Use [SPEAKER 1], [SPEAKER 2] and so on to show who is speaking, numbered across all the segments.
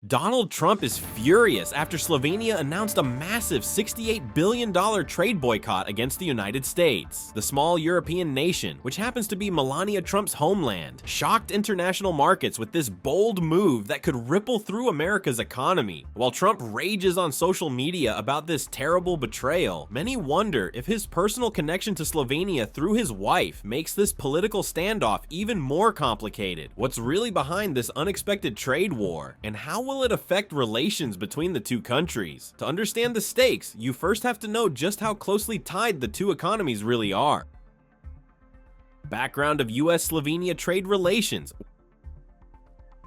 [SPEAKER 1] Donald Trump is furious after Slovenia announced a massive $68 billion trade boycott against the United States. The small European nation, which happens to be Melania Trump's homeland, shocked international markets with this bold move that could ripple through America's economy. While Trump rages on social media about this terrible betrayal, many wonder if his personal connection to Slovenia through his wife makes this political standoff even more complicated. What's really behind this unexpected trade war, and how will it affect relations between the two countries? To understand the stakes, you first have to know just how closely tied the two economies really are. Background of US-Slovenia trade relations.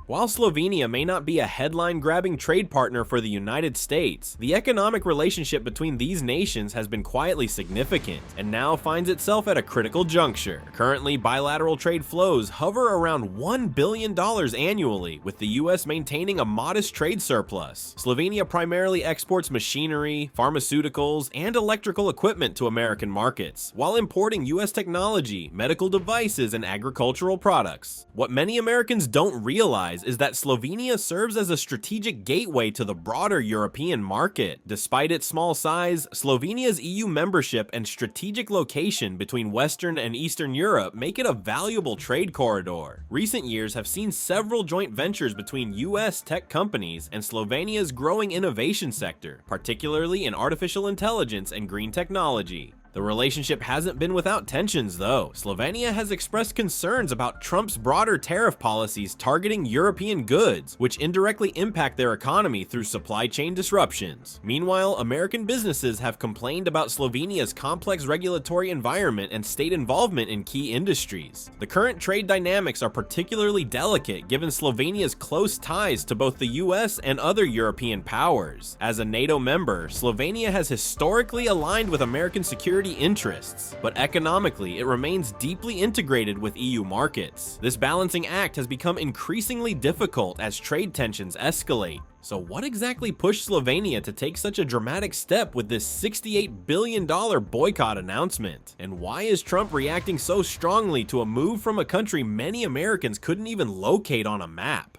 [SPEAKER 1] While Slovenia may not be a headline-grabbing trade partner for the United States, the economic relationship between these nations has been quietly significant, and now finds itself at a critical juncture. Currently, bilateral trade flows hover around $1 billion annually, with the US maintaining a modest trade surplus. Slovenia primarily exports machinery, pharmaceuticals, and electrical equipment to American markets, while importing US technology, medical devices, and agricultural products. What many Americans don't realize is that Slovenia serves as a strategic gateway to the broader European market. Despite its small size, Slovenia's EU membership and strategic location between Western and Eastern Europe make it a valuable trade corridor. Recent years have seen several joint ventures between US tech companies and Slovenia's growing innovation sector, particularly in artificial intelligence and green technology. The relationship hasn't been without tensions, though. Slovenia has expressed concerns about Trump's broader tariff policies targeting European goods, which indirectly impact their economy through supply chain disruptions. Meanwhile, American businesses have complained about Slovenia's complex regulatory environment and state involvement in key industries. The current trade dynamics are particularly delicate given Slovenia's close ties to both the US and other European powers. As a NATO member, Slovenia has historically aligned with American security interests, but economically it remains deeply integrated with EU markets. This balancing act has become increasingly difficult as trade tensions escalate. So what exactly pushed Slovenia to take such a dramatic step with this $68 billion boycott announcement? And why is Trump reacting so strongly to a move from a country many Americans couldn't even locate on a map?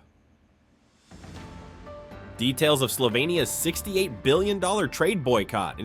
[SPEAKER 1] Details of Slovenia's $68 billion trade boycott.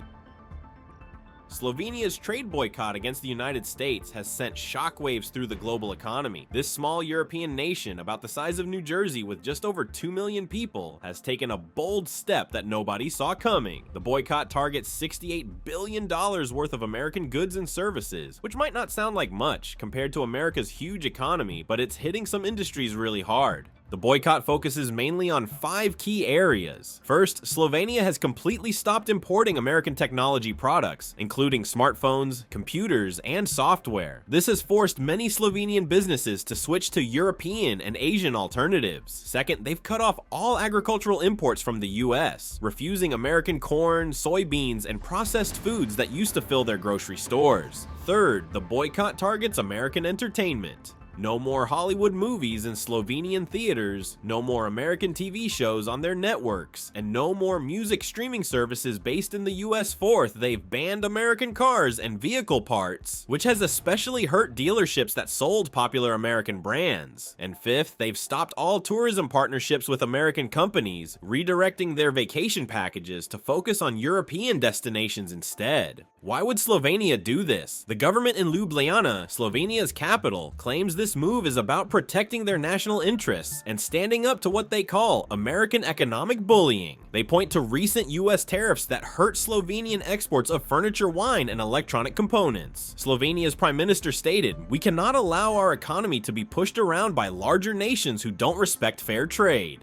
[SPEAKER 1] Slovenia's trade boycott against the United States has sent shockwaves through the global economy. This small European nation, about the size of New Jersey with just over 2 million people, has taken a bold step that nobody saw coming. The boycott targets $68 billion worth of American goods and services, which might not sound like much compared to America's huge economy, but it's hitting some industries really hard. The boycott focuses mainly on 5 key areas. First, Slovenia has completely stopped importing American technology products, including smartphones, computers, and software. This has forced many Slovenian businesses to switch to European and Asian alternatives. Second, they've cut off all agricultural imports from the US, refusing American corn, soybeans, and processed foods that used to fill their grocery stores. Third, the boycott targets American entertainment. No more Hollywood movies in Slovenian theaters, no more American TV shows on their networks, and no more music streaming services based in the US. Fourth, they've banned American cars and vehicle parts, which has especially hurt dealerships that sold popular American brands. And fifth, they've stopped all tourism partnerships with American companies, redirecting their vacation packages to focus on European destinations instead. Why would Slovenia do this? The government in Ljubljana, Slovenia's capital, claims this move is about protecting their national interests and standing up to what they call American economic bullying. They point to recent US tariffs that hurt Slovenian exports of furniture, wine, and electronic components. Slovenia's prime minister stated, "We cannot allow our economy to be pushed around by larger nations who don't respect fair trade."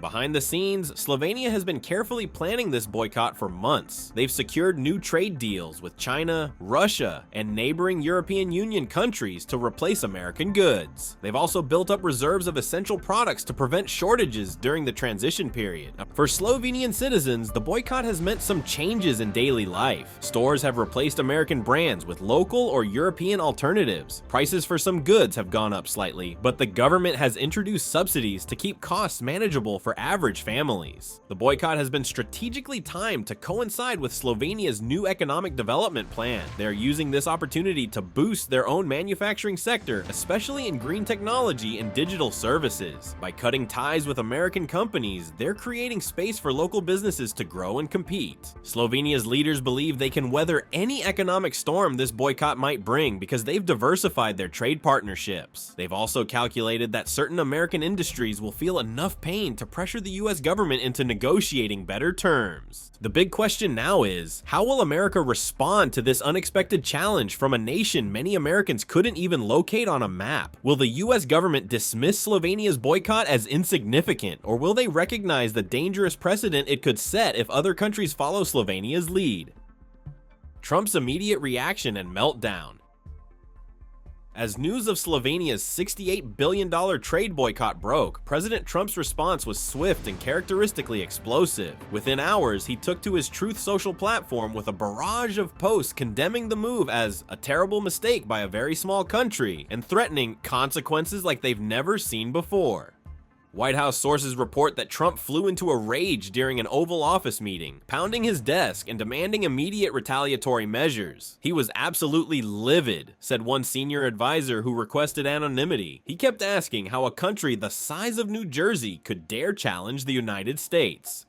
[SPEAKER 1] Behind the scenes, Slovenia has been carefully planning this boycott for months. They've secured new trade deals with China, Russia, and neighboring European Union countries to replace American goods. They've also built up reserves of essential products to prevent shortages during the transition period. For Slovenian citizens, the boycott has meant some changes in daily life. Stores have replaced American brands with local or European alternatives. Prices for some goods have gone up slightly, but the government has introduced subsidies to keep costs manageable for average families. The boycott has been strategically timed to coincide with Slovenia's new economic development plan. They are using this opportunity to boost their own manufacturing sector, especially in green technology and digital services. By cutting ties with American companies, they're creating space for local businesses to grow and compete. Slovenia's leaders believe they can weather any economic storm this boycott might bring because they've diversified their trade partnerships. They've also calculated that certain American industries will feel enough pain to pressure the US government into negotiating better terms. The big question now is, how will America respond to this unexpected challenge from a nation many Americans couldn't even locate on a map? Will the US government dismiss Slovenia's boycott as insignificant, or will they recognize the dangerous precedent it could set if other countries follow Slovenia's lead? Trump's immediate reaction and meltdown. As news of Slovenia's $68 billion trade boycott broke, President Trump's response was swift and characteristically explosive. Within hours, he took to his Truth Social platform with a barrage of posts condemning the move as a terrible mistake by a very small country and threatening consequences like they've never seen before. White House sources report that Trump flew into a rage during an Oval Office meeting, pounding his desk and demanding immediate retaliatory measures. He was absolutely livid, said one senior advisor who requested anonymity. He kept asking how a country the size of New Jersey could dare challenge the United States.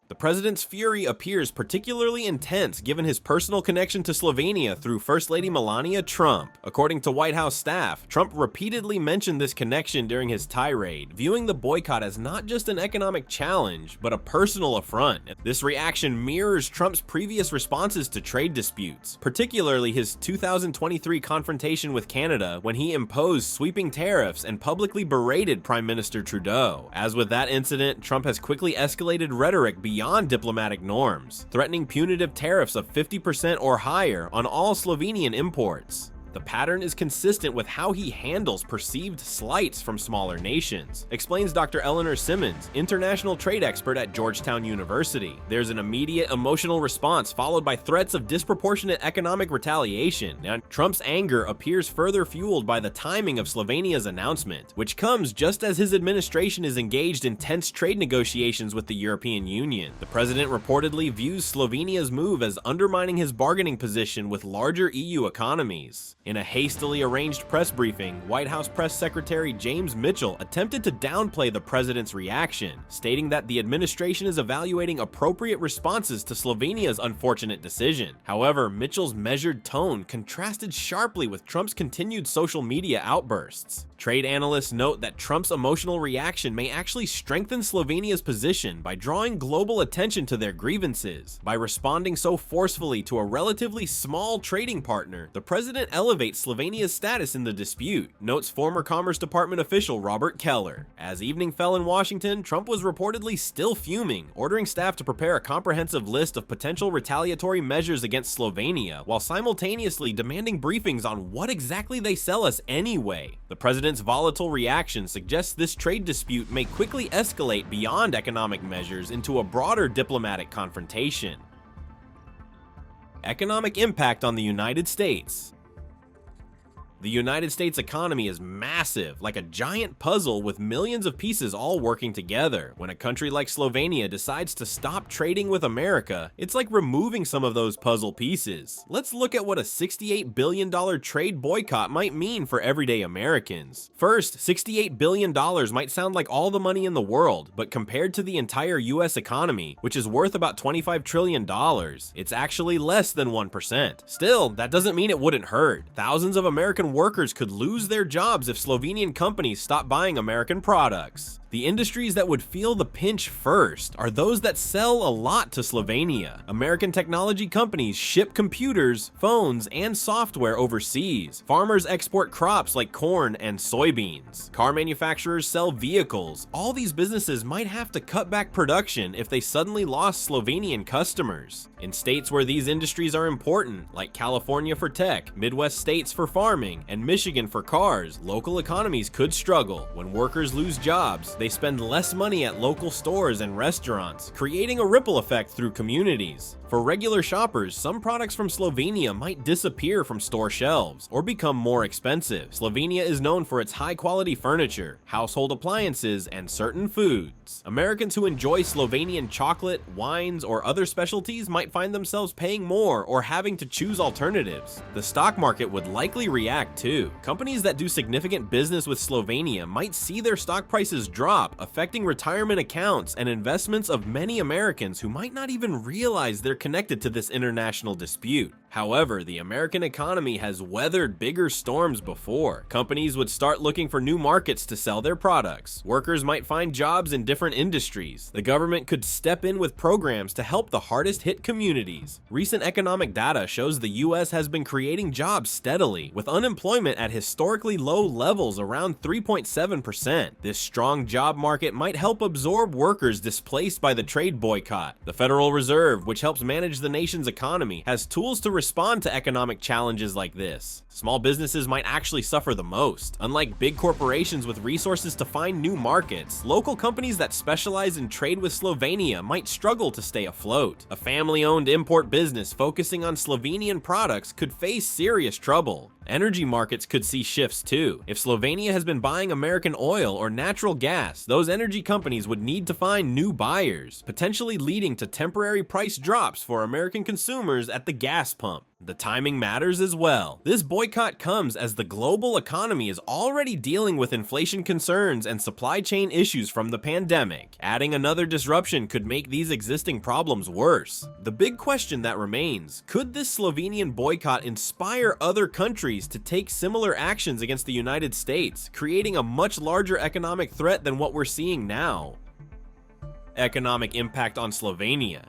[SPEAKER 1] The president's fury appears particularly intense given his personal connection to Slovenia through First Lady Melania Trump. According to White House staff, Trump repeatedly mentioned this connection during his tirade, viewing the boycott as not just an economic challenge, but a personal affront. This reaction mirrors Trump's previous responses to trade disputes, particularly his 2023 confrontation with Canada when he imposed sweeping tariffs and publicly berated Prime Minister Trudeau. As with that incident, Trump has quickly escalated rhetoric beyond diplomatic norms, threatening punitive tariffs of 50% or higher on all Slovenian imports. The pattern is consistent with how he handles perceived slights from smaller nations, explains Dr. Eleanor Simmons, international trade expert at Georgetown University. There's an immediate emotional response followed by threats of disproportionate economic retaliation, and Trump's anger appears further fueled by the timing of Slovenia's announcement, which comes just as his administration is engaged in tense trade negotiations with the European Union. The president reportedly views Slovenia's move as undermining his bargaining position with larger EU economies. In a hastily arranged press briefing, White House Press Secretary James Mitchell attempted to downplay the president's reaction, stating that the administration is evaluating appropriate responses to Slovenia's unfortunate decision. However, Mitchell's measured tone contrasted sharply with Trump's continued social media outbursts. Trade analysts note that Trump's emotional reaction may actually strengthen Slovenia's position by drawing global attention to their grievances. By responding so forcefully to a relatively small trading partner, the president elevates Slovenia's status in the dispute, notes former Commerce Department official Robert Keller. As evening fell in Washington, Trump was reportedly still fuming, ordering staff to prepare a comprehensive list of potential retaliatory measures against Slovenia, while simultaneously demanding briefings on what exactly they sell us anyway. The president's volatile reaction suggests this trade dispute may quickly escalate beyond economic measures into a broader diplomatic confrontation. Economic impact on the United States. The United States economy is massive, like a giant puzzle with millions of pieces all working together. When a country like Slovenia decides to stop trading with America, it's like removing some of those puzzle pieces. Let's look at what a $68 billion trade boycott might mean for everyday Americans. First, $68 billion might sound like all the money in the world, but compared to the entire US economy, which is worth about $25 trillion, it's actually less than 1%. Still, that doesn't mean it wouldn't hurt. Thousands of American workers could lose their jobs if Slovenian companies stop buying American products. The industries that would feel the pinch first are those that sell a lot to Slovenia. American technology companies ship computers, phones, and software overseas. Farmers export crops like corn and soybeans. Car manufacturers sell vehicles. All these businesses might have to cut back production if they suddenly lost Slovenian customers. In states where these industries are important, like California for tech, Midwest states for farming, and Michigan for cars, local economies could struggle. When workers lose jobs, they spend less money at local stores and restaurants, creating a ripple effect through communities. For regular shoppers, some products from Slovenia might disappear from store shelves or become more expensive. Slovenia is known for its high-quality furniture, household appliances, and certain foods. Americans who enjoy Slovenian chocolate, wines, or other specialties might find themselves paying more or having to choose alternatives. The stock market would likely react too. Companies that do significant business with Slovenia might see their stock prices drop, affecting retirement accounts and investments of many Americans who might not even realize they're connected to this international dispute. However, the American economy has weathered bigger storms before. Companies would start looking for new markets to sell their products. Workers might find jobs in different industries. The government could step in with programs to help the hardest hit communities. Recent economic data shows the US has been creating jobs steadily, with unemployment at historically low levels around 3.7%. This strong job market might help absorb workers displaced by the trade boycott. The Federal Reserve, which helps manage the nation's economy, has tools to respond to economic challenges like this. Small businesses might actually suffer the most. Unlike big corporations with resources to find new markets, local companies that specialize in trade with Slovenia might struggle to stay afloat. A family-owned import business focusing on Slovenian products could face serious trouble. Energy markets could see shifts too. If Slovenia has been buying American oil or natural gas, those energy companies would need to find new buyers, potentially leading to temporary price drops for American consumers at the gas pump. The timing matters as well. This boycott comes as the global economy is already dealing with inflation concerns and supply chain issues from the pandemic. Adding another disruption could make these existing problems worse. The big question that remains, could this Slovenian boycott inspire other countries to take similar actions against the United States, creating a much larger economic threat than what we're seeing now? Economic impact on Slovenia.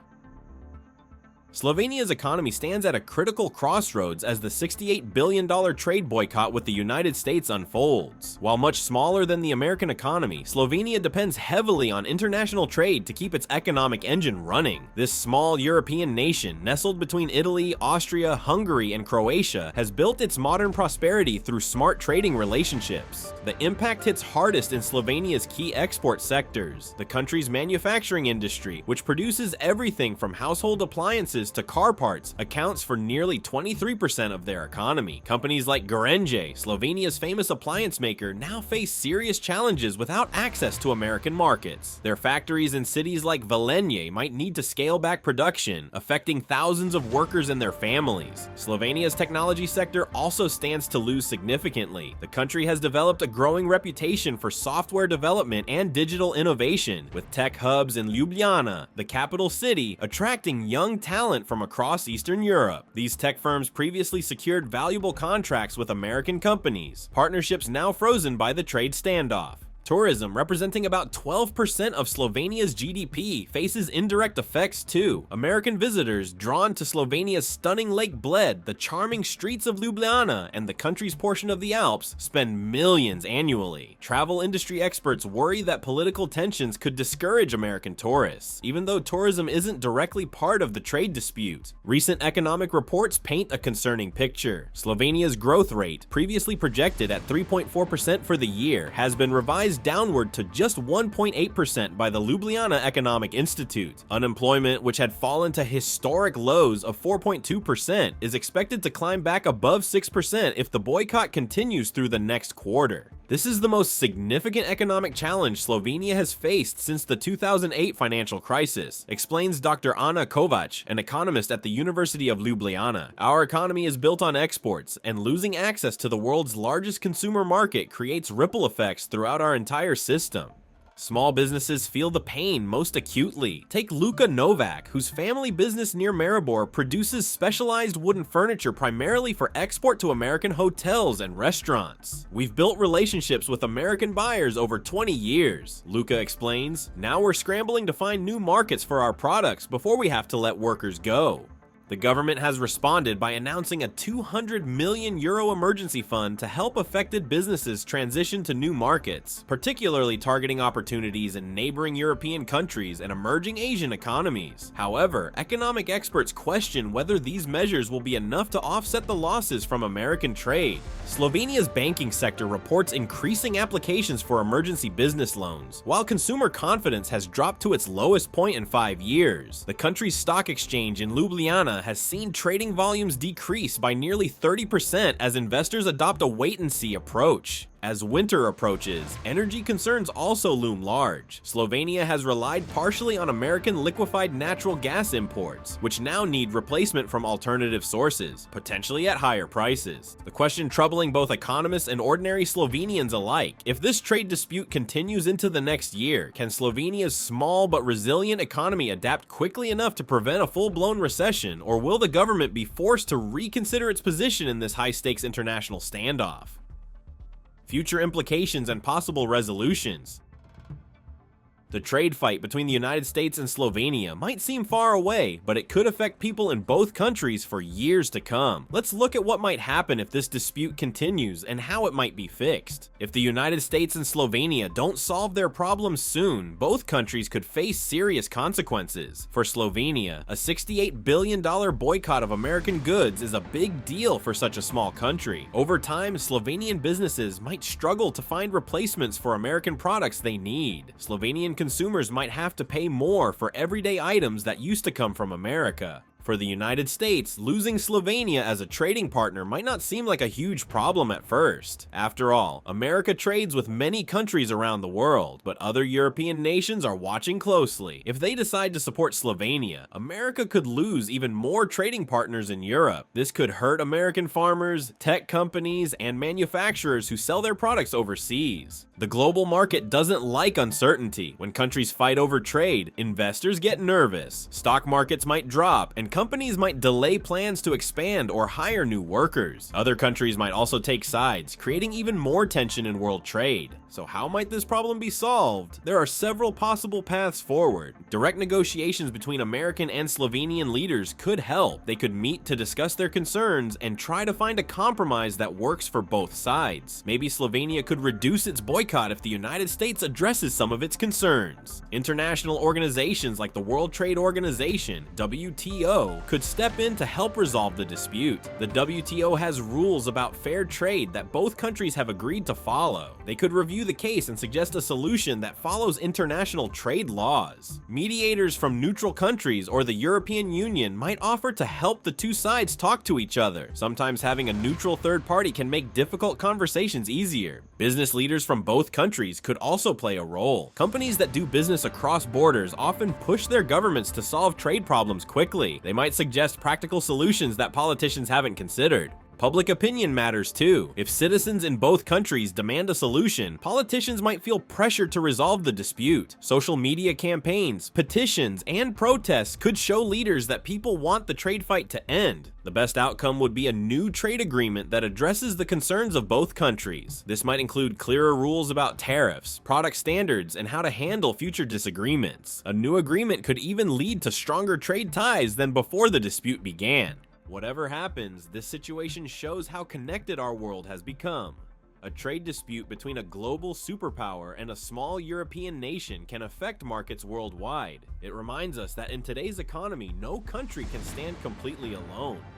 [SPEAKER 1] Slovenia's economy stands at a critical crossroads as the $68 billion trade boycott with the United States unfolds. While much smaller than the American economy, Slovenia depends heavily on international trade to keep its economic engine running. This small European nation, nestled between Italy, Austria, Hungary, and Croatia, has built its modern prosperity through smart trading relationships. The impact hits hardest in Slovenia's key export sectors. The country's manufacturing industry, which produces everything from household appliances to car parts, accounts for nearly 23% of their economy. Companies like Gorenje, Slovenia's famous appliance maker, now face serious challenges without access to American markets. Their factories in cities like Velenje might need to scale back production, affecting thousands of workers and their families. Slovenia's technology sector also stands to lose significantly. The country has developed a growing reputation for software development and digital innovation, with tech hubs in Ljubljana, the capital city, attracting young talent from across Eastern Europe. These tech firms previously secured valuable contracts with American companies, partnerships now frozen by the trade standoff. Tourism, representing about 12% of Slovenia's GDP, faces indirect effects too. American visitors drawn to Slovenia's stunning Lake Bled, the charming streets of Ljubljana, and the country's portion of the Alps spend millions annually. Travel industry experts worry that political tensions could discourage American tourists, even though tourism isn't directly part of the trade dispute. Recent economic reports paint a concerning picture. Slovenia's growth rate, previously projected at 3.4% for the year, has been revised downward to just 1.8% by the Ljubljana Economic Institute. Unemployment, which had fallen to historic lows of 4.2%, is expected to climb back above 6% if the boycott continues through the next quarter. This is the most significant economic challenge Slovenia has faced since the 2008 financial crisis, explains Dr. Ana Kovac, an economist at the University of Ljubljana. Our economy is built on exports, and losing access to the world's largest consumer market creates ripple effects throughout our entire system. Small businesses feel the pain most acutely. Take Luka Novak, whose family business near Maribor produces specialized wooden furniture primarily for export to American hotels and restaurants. We've built relationships with American buyers over 20 years, Luka explains. Now we're scrambling to find new markets for our products before we have to let workers go. The government has responded by announcing a €200 million emergency fund to help affected businesses transition to new markets, particularly targeting opportunities in neighboring European countries and emerging Asian economies. However, economic experts question whether these measures will be enough to offset the losses from American trade. Slovenia's banking sector reports increasing applications for emergency business loans, while consumer confidence has dropped to its lowest point in 5 years. The country's stock exchange in Ljubljana has seen trading volumes decrease by nearly 30% as investors adopt a wait-and-see approach. As winter approaches, energy concerns also loom large. Slovenia has relied partially on American liquefied natural gas imports, which now need replacement from alternative sources, potentially at higher prices. The question troubling both economists and ordinary Slovenians alike: if this trade dispute continues into the next year, can Slovenia's small but resilient economy adapt quickly enough to prevent a full-blown recession, or will the government be forced to reconsider its position in this high-stakes international standoff? Future implications and possible resolutions. The trade fight between the United States and Slovenia might seem far away, but it could affect people in both countries for years to come. Let's look at what might happen if this dispute continues and how it might be fixed. If the United States and Slovenia don't solve their problems soon, both countries could face serious consequences. For Slovenia, a $68 billion boycott of American goods is a big deal for such a small country. Over time, Slovenian businesses might struggle to find replacements for American products they need. Slovenian consumers might have to pay more for everyday items that used to come from America. For the United States, losing Slovenia as a trading partner might not seem like a huge problem at first. After all, America trades with many countries around the world, but other European nations are watching closely. If they decide to support Slovenia, America could lose even more trading partners in Europe. This could hurt American farmers, tech companies, and manufacturers who sell their products overseas. The global market doesn't like uncertainty. When countries fight over trade, investors get nervous, stock markets might drop, and companies might delay plans to expand or hire new workers. Other countries might also take sides, creating even more tension in world trade. So how might this problem be solved? There are several possible paths forward. Direct negotiations between American and Slovenian leaders could help. They could meet to discuss their concerns and try to find a compromise that works for both sides. Maybe Slovenia could reduce its boycott if the United States addresses some of its concerns. International organizations like the World Trade Organization, WTO, could step in to help resolve the dispute. The WTO has rules about fair trade that both countries have agreed to follow. They could review the case and suggest a solution that follows international trade laws. Mediators from neutral countries or the European Union might offer to help the two sides talk to each other. Sometimes having a neutral third party can make difficult conversations easier. Business leaders from both countries could also play a role. Companies that do business across borders often push their governments to solve trade problems quickly. They might suggest practical solutions that politicians haven't considered. Public opinion matters too. If citizens in both countries demand a solution, politicians might feel pressured to resolve the dispute. Social media campaigns, petitions, and protests could show leaders that people want the trade fight to end. The best outcome would be a new trade agreement that addresses the concerns of both countries. This might include clearer rules about tariffs, product standards, and how to handle future disagreements. A new agreement could even lead to stronger trade ties than before the dispute began. Whatever happens, this situation shows how connected our world has become. A trade dispute between a global superpower and a small European nation can affect markets worldwide. It reminds us that in today's economy, no country can stand completely alone.